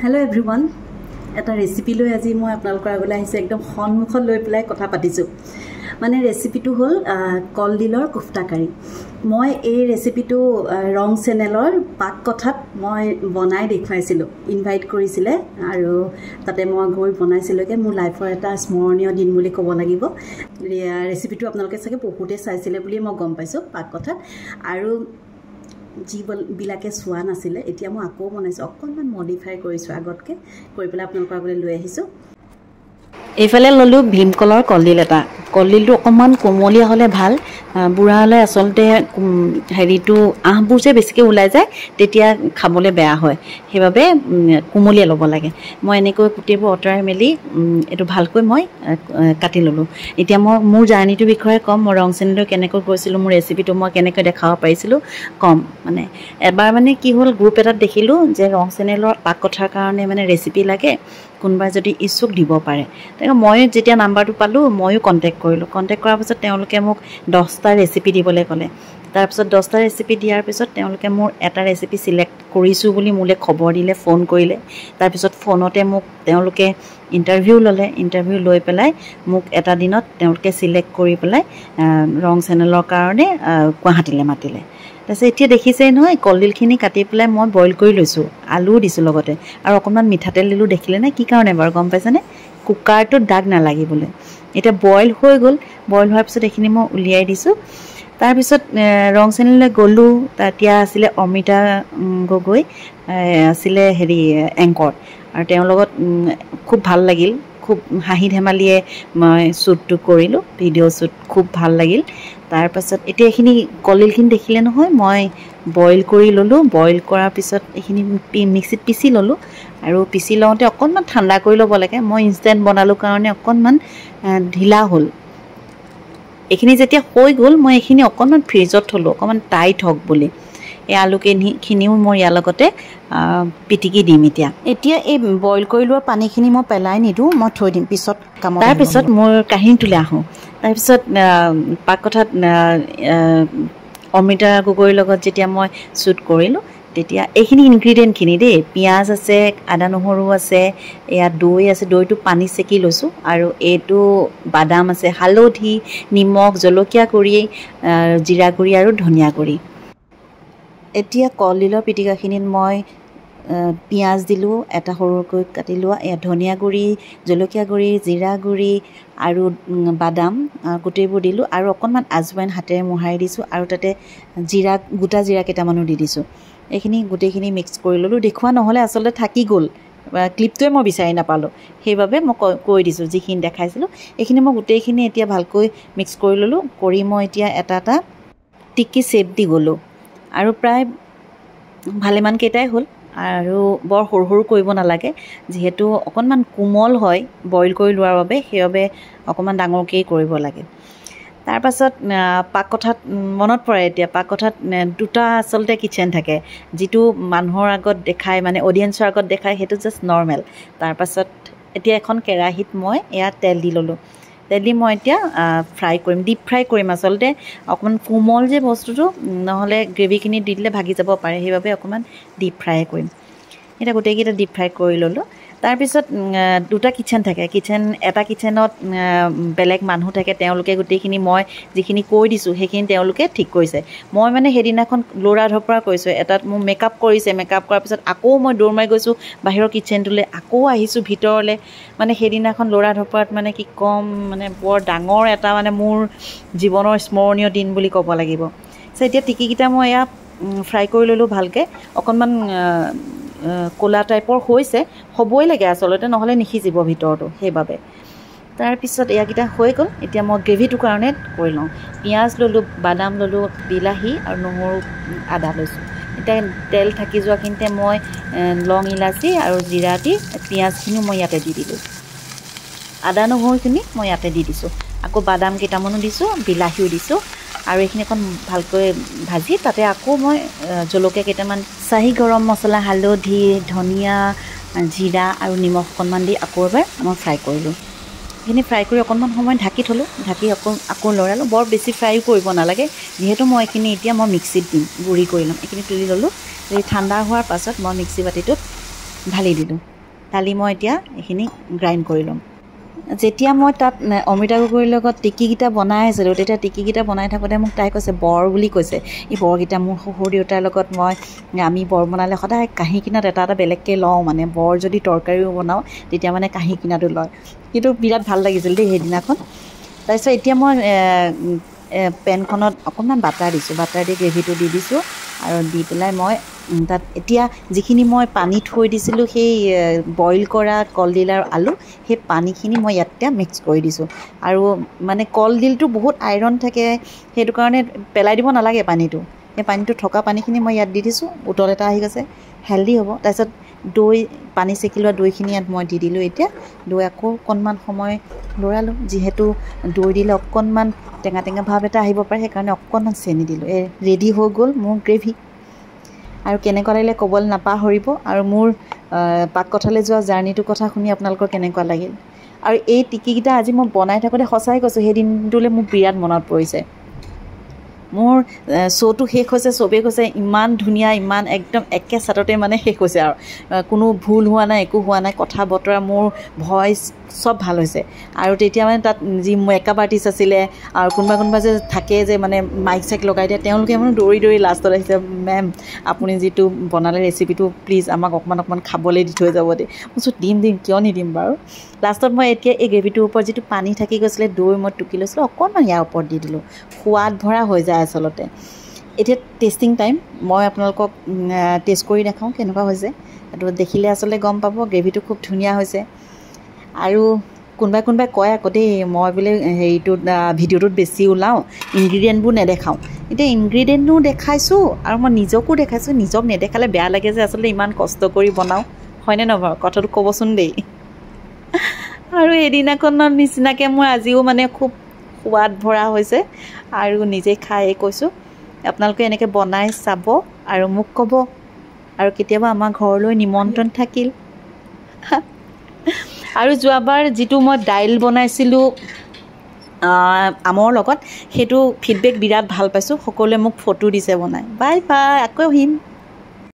Hello everyone. এটা recipe লৈ আজি মই আপোনালোকৰ আগলৈ আহিছো একদম সন্মুখত লৈ পেলাই কথা পাতিছো মানে ৰেচিপিটো হ'ল কলডিলৰ কোফতা কাৰি মই এই ৰেচিপিটো ৰং চেনেলৰ পাক কথাত মই বনাই দেখুৱাইছিলো ইনভাইট কৰিছিলে আৰু তাতে মই গৈ বনাইছিলোকে মোৰ লাইফৰ এটা স্মৰণীয় দিন বুলি ক'ব লাগিব ৰেচিপিটো আপোনালোকে চাগে বহুতে চাইছিলে বুলি মই গম পাইছো পাক কথাত আৰু বিলাকে সোৱা নাছিলে এতিয়া মই আকৌ বনাইছো অকনমান মডিফাই কৰিছো আগতকে কৰি পেলাই আপোনালোকৰ আগলৈ লৈ আহিছো এইফালে ললো ভীমকলৰ কলডিল এটা কলডিলটো অকনমান কোমলীয়া হলে ভাল বুঢ়া হলে আসলতে হেৰিটো আহবোৰ যে বেছিকে ওলাই যায় তেতিয়া খাবলৈ বেয়া হয় সেইবাবে কোমলীয়া ল'ব লাগে মই এনেকৈ কুটিবোৰ অতৰাই মেলি এটো ভালকৈ মই কাটি ললো এতিয়া মই মোৰ জাৰ্নিটোৰ বিষয়ে কম মই ৰং চেনেলৰ কেনেকৈ গৈছিলো মোৰ ৰেচিপিটো মই কেনেকৈ দেখাব পাৰিছিলো কম মানে এবাৰ মানে কি হ'ল গ্ৰুপ এটাত দেখিলো যে ৰং চেনেলৰ পাক কথাৰ কাৰণে মানে ৰেচিপি লাগে কোনবা যদি ইচ্ছুক দিব পাৰে তেনে মই যেতিয়া নাম্বাৰটো পালো মইও কন্টাক্ট কৰিলো কন্টাক্ট কৰাৰ পিছত তেওঁলোকে মোক 10টা ৰেচিপি দিবলৈ ক'লে তাৰ পিছত 10টা ৰেচিপি দিয়াৰ পিছত তেওঁলোকে মোৰ এটা ৰেচিপি সিলেক্ট কৰিছো বুলি মোলে খবৰ দিলে ফোন কৰিলে তাৰ পিছত ফোনতে মোক তেওঁলোকে ইন্টাৰভিউ ললে ইন্টাৰভিউ লৈ পেলাই মোক এটা দিনত তেওঁলোকে সিলেক্ট কৰি পেলাই ৰং চেনেলৰ কাৰণে গুৱাহাটীলৈ মাতিলে তাৰপিছত এতিয়া দেখিছেই নহয় কলডিলখিনি কাটি পেলাই মই বইল কৰি লৈছো আলু দিছো লগতে আৰু অকনমান মিঠাতেল দিলো দেখিলে না কি কাৰণে বাৰু গম পাইছানে কুকাৰটো দাগ নালাগিবলৈ এটা বইল হৈ গল বইল হোৱাৰ পিছত এখিনি মই উলিয়াই দিছো তাৰ পিছত ৰং চেনেললৈ গলো তেতিয়া আছিল অমিতা গগৈ আছিল হেৰি এংকৰ আৰু তেওঁৰ লগত খুব ভাল লাগিল খুব হাঁহি ধেমালিয়ে মই শ্বুটটো কৰিলো ভিডিও শ্বুট খুব ভাল লাগিল তাৰ পাছত এতিয়া এখিনি কলডিলখিনি দেখিলে নহয় মই বইল কৰি ললো বইল কৰাৰ পিছত এখিনি মিক্সিত পিচি ললো আৰু পিচি লওঁতে অকনমান ঠাণ্ডা কৰি ল'ব লাগে মই ইনষ্টেন্ট বনালো কাৰণে অকনমান ঢিলা হ'ল এখিনি যেতিয়া হৈ গ'ল মই এখিনি অকনমান ফ্ৰিজত থলো অকনমান টাইট হক বুলি এই আলুখিনিও মই ইয়াৰ লগতে পিটিকি দিম এতিয়া এই বইল কৰি লোৱা পানীখিনি মই পেলাই নিদু মই থৈ দিম পিছত কামত তাৰ পিছত মোৰ কাহিনীটোলৈ আহো তাৰ পিছত পাক কথাত অমিতা গগৈৰ লগত যেতিয়া মই শ্বুট কৰিলো তেতিয়া এইখিনি ইনগ্ৰেডিয়েন্টখিনি দেই পিয়াজ আছে আদা নহৰু আছে এয়া দৈ আছে দৈটো পানী সেকি লৈছো আৰু এটো বাদাম আছে হালধি নিমখ জলকীয়া গুৰি জিৰা গুৰি আৰু ধনিয়া গুৰি এতিয়া কলডিলৰ পিটিকাখিনিত মই পিয়াজ দিলো এটা সৰুকৈ কাটিলো ধনিয়া গুৰি জলকীয়া গুৰি জিৰা গুৰি আৰু বাদাম গুটেবোৰ দিলো আৰু অকনমান আজৱাইন হাতেৰে মোহাৰি দিছো আৰু তাতে জিৰা গোটা জিৰা কেইটামানো দি দিছো এইখিনি গুটেখিনি মিক্স কৰি ললো দেখুৱা নহলে আসলে থাকি গল ক্লিপটোৱে মই বিচাৰি নাপালো সেইবাবে মই কৈ দিছো যিখিনি দেখাইছিলো এইখিনি মই গুটেখিনি এতিয়া ভালকৈ মিক্স কৰি ললো কৰি মই এতিয়া এটা টিকি শেপ দি গলো আৰু প্ৰায় ভালেমান কেইটাই হ'ল আৰু বৰ সৰু কৰিব নালাগে যেহেতু অকনমান কোমল হয় বইল কৰি লোৱাৰ বাবে সেইবাবে অকনমান ডাঙৰকৈ কৰিব লাগে তাৰ পাছত পাক কথাত মনত পৰে এতিয়া পাক কথাত দুটা আসলতে কিচেন থাকে যেটো মানুহৰ আগত দেখাই মানে অডিয়েন্সৰ আগত দেখাই হেতু জাস্ট নৰমাল তাৰ পাছত এতিয়া এখন কেৰাহীত মই এয়া তেল দি ললো তেল দি মই এতিয়া ফ্ৰাই কৰিম ডিপ ফ্ৰাই কৰিম আসলতে অকমান কোমল যে বস্তুটো নহলে গ্ৰেভিখিনি দি দিলে ভাগি যাব পাৰে সেইবাবে অকমান ডিপ ফ্ৰাই কৰিম এটা গোটেইকেইটা ডিপ ফ্ৰাই কৰি ললো তাৰ পিছত দুটা কিচেন থাকে এটা কিচেনত বেলেগ মানুহ থাকে তেওঁলোকে গোটেইখিনি মই যিখিনি কৈ দিছো সেইখিনি তেওঁলোকে ঠিক কৰিছে মই মানে হেদিনাখন লোৰা ধপৰা কৈছো এটাত মোৰ মেকআপ কৰিছে মেকআপ কৰাৰ পিছত আকৌ মই দৌৰ মাৰি গৈছো বাহিৰৰ কিচেনটোলে আকৌ আহিছো ভিতৰলে মানে হেদিনাখন লোৰা ধপৰাত মানে কি কম মানে বৰ ডাঙৰ এটা মানে মোৰ জীৱনৰ স্মৰণীয় দিন বুলি ক'ব লাগিব সো এতিয়া টিকিকিটা মই ইয়া ফ্ৰাই কৰি ললো ভালকে অকনমান কোলা টাইপৰ হৈছে হবই লাগে আসলতে নহলে নিখিজিব ভিতৰটো সেইবাবে তাৰ পিছত ইয়াকিটা হৈ গল এতিয়া মই গ্ৰেভিটো কাৰণে কৰি লওঁ পিয়াজ ললো বাদাম ললো বিলাহী আৰু নহৰু আদা লৈছো এতিয়া তেল থাকি যোৱাখিনিতে মই লং ইলাচি আৰু জিৰা দি পিয়াজখিনি মই ইয়াতে দি দিলো আদা নহৰুখিনি মই ইয়াতে দি দিছো আকৌ বাদাম কেইটামানো দিছো বিলাহীও দিছো আৰু এইখিনি এখন ভালকৈ ভাজি তাতে আকৌ মই জলকীয়া কেইটামান চাহি গৰম মছলা হালধি ধনিয়া জিৰা আৰু নিমখ অকণমান দি আকৌ এবাৰ মই ফ্ৰাই কৰিলো এইখিনি ফ্ৰাই কৰি অকণমান সময় ঢাকি থলো ঢাকি আকৌ লৰালো বৰ বেছি ফ্ৰাই কৰিব নালাগে যেহেতু মই এইখিনি এতিয়া মই মিক্সিত দিম গুৰি কৰি লম এইখিনি তুলি ললো এই ঠাণ্ডা হোৱাৰ পাছত মই মিক্সি বাটিটোত ঢালি দিলো ঢালি মই এতিয়া এইখিনি গ্ৰাইণ্ড কৰি ল'ম। যেতিয়া মই তাত অমৃতা গগৈৰ লগত টিকিকেইটা বনাই আছিলোঁ, তেতিয়া টিকিকেইটা বনাই থাকোঁতে মোক তাই কৈছে বৰ বুলি কৈছে। এই বৰকেইটা মোৰ শহুৰ দেউতাৰ লগত আমি বৰ বনালে সদায় কাঁহী কিনাত এটা এটা বেলেগকৈ লওঁ, মানে বৰ যদি তৰকাৰীও বনাওঁ তেতিয়া মানে কাঁহী কিনাটো লয়। কিন্তু বিৰাট ভাল লাগিছিল দেই সেইদিনাখন। তাৰপিছত এতিয়া মই পেনখনত অকণমান বাটাৰ দিছোঁ, বাটাৰ দি গ্ৰেভিটো দি দিছোঁ আৰু দি পেলাই মই তাত এতিয়া যিখিনি মই পানী থৈ দিছিলোঁ সেই বইল কৰা কলডিল আৰু আলু, সেই পানীখিনি মই ইয়াতে মিক্স কৰি দিছোঁ। আৰু মানে কলডিলটো বহুত আইৰণ থাকে, সেইটো কাৰণে পেলাই দিব নালাগে পানীটো। সেই পানীটো থকা পানীখিনি মই ইয়াত দি দিছোঁ, উতল এটা আহি গৈছে, হেল্ডি হ'ব। তাৰপিছত দৈ, পানী চেকি লোৱা দৈখিনি ইয়াত মই দি দিলোঁ। এতিয়া দৈ আকৌ অকণমান সময় লৰালোঁ, যিহেতু দৈ দিলে অকণমান টেঙা টেঙা ভাৱ এটা আহিব পাৰে, সেইকাৰণে অকণমান চেনি দিলোঁ। ৰেডি হৈ গ'ল মোৰ গ্ৰেভি। আৰু কেনেকুৱা লাগিলে ক'বলৈ নাপাহৰিব। আৰু মোৰ পাককথালৈ যোৱা জাৰ্ণিটোৰ কথা শুনি আপোনালোকৰ কেনেকুৱা লাগিল। আৰু এই টিকিকেইটা আজি মই বনাই থাকোঁতে সঁচাই কৈছোঁ সেই দিনটোলৈ মোক বিৰাট মনত পৰিছে। মোৰ শ্ব'টো শেষ হৈছে, চবেই কৈছে ইমান ধুনীয়া, ইমান একদম একে ছাটতে মানে শেষ হৈছে আৰু কোনো ভুল হোৱা নাই, একো হোৱা নাই, কথা বতৰা, মোৰ ভইচ চব ভাল হৈছে। আৰু তেতিয়া মানে তাত যি মেকআপ আৰ্টিষ্ট আছিলে আৰু কোনোবা যে থাকে যে মানে মাইক চাইক লগাই দিয়ে, তেওঁলোকে মানে দৌৰি দৌৰি লাষ্টত আহিছে, মেম আপুনি যিটো বনালে ৰেচিপিটো প্লিজ আমাক অকণমান খাবলৈ দি থৈ যাব দেই। মই কৈছোঁ দিম কিয় নিদিম বাৰু। লাষ্টত মই এতিয়া এই গ্ৰেভিটোৰ ওপৰত যিটো পানী থাকি গৈছিলে, দৈ মই টুকি লৈছিলোঁ, অকণমান ইয়াৰ ওপৰত দি দিলোঁ। সোৱাদ ভৰা হৈ যায় আচলতে। এতিয়া টেষ্টিং টাইম, মই আপোনালোকক টেষ্ট কৰি দেখাওঁ কেনেকুৱা হৈছে। এইটো দেখিলে আচলতে গম পাব গ্ৰেভিটো খুব ধুনীয়া হৈছে। আৰু কোনোবাই কয় আকৌ দেই, মই বোলে হেৰিটোত ভিডিঅ'টোত বেছি ওলাওঁ, ইনগ্ৰিডিয়েণ্টবোৰ নেদেখাওঁ। এতিয়া ইনগ্ৰিডিয়েণ্টো দেখাইছোঁ আৰু মই নিজকো দেখাইছোঁ। নিজক নেদেখালে বেয়া লাগে যে আচলতে ইমান কষ্ট কৰি বনাওঁ, হয়নে নহয়? কথাটো ক'বচোন দেই। আৰু এদিনাখনৰ নিচিনাকৈ মই আজিও মানে খুব সোৱাদ ভৰা হৈছে আৰু নিজে খাই কৈছোঁ। আপোনালোকে এনেকৈ বনাই চাব আৰু মোক ক'ব। আৰু কেতিয়াবা আমাৰ ঘৰলৈ নিমন্ত্ৰণ থাকিল। আৰু যোৱাবাৰ যিটো মই দাইল বনাইছিলোঁ আমৰ লগত, সেইটো ফিডবেক বিৰাট ভাল পাইছোঁ। সকলোৱে মোক ফটো দিছে বনাই। বাই বাই, আকৌ আহিম।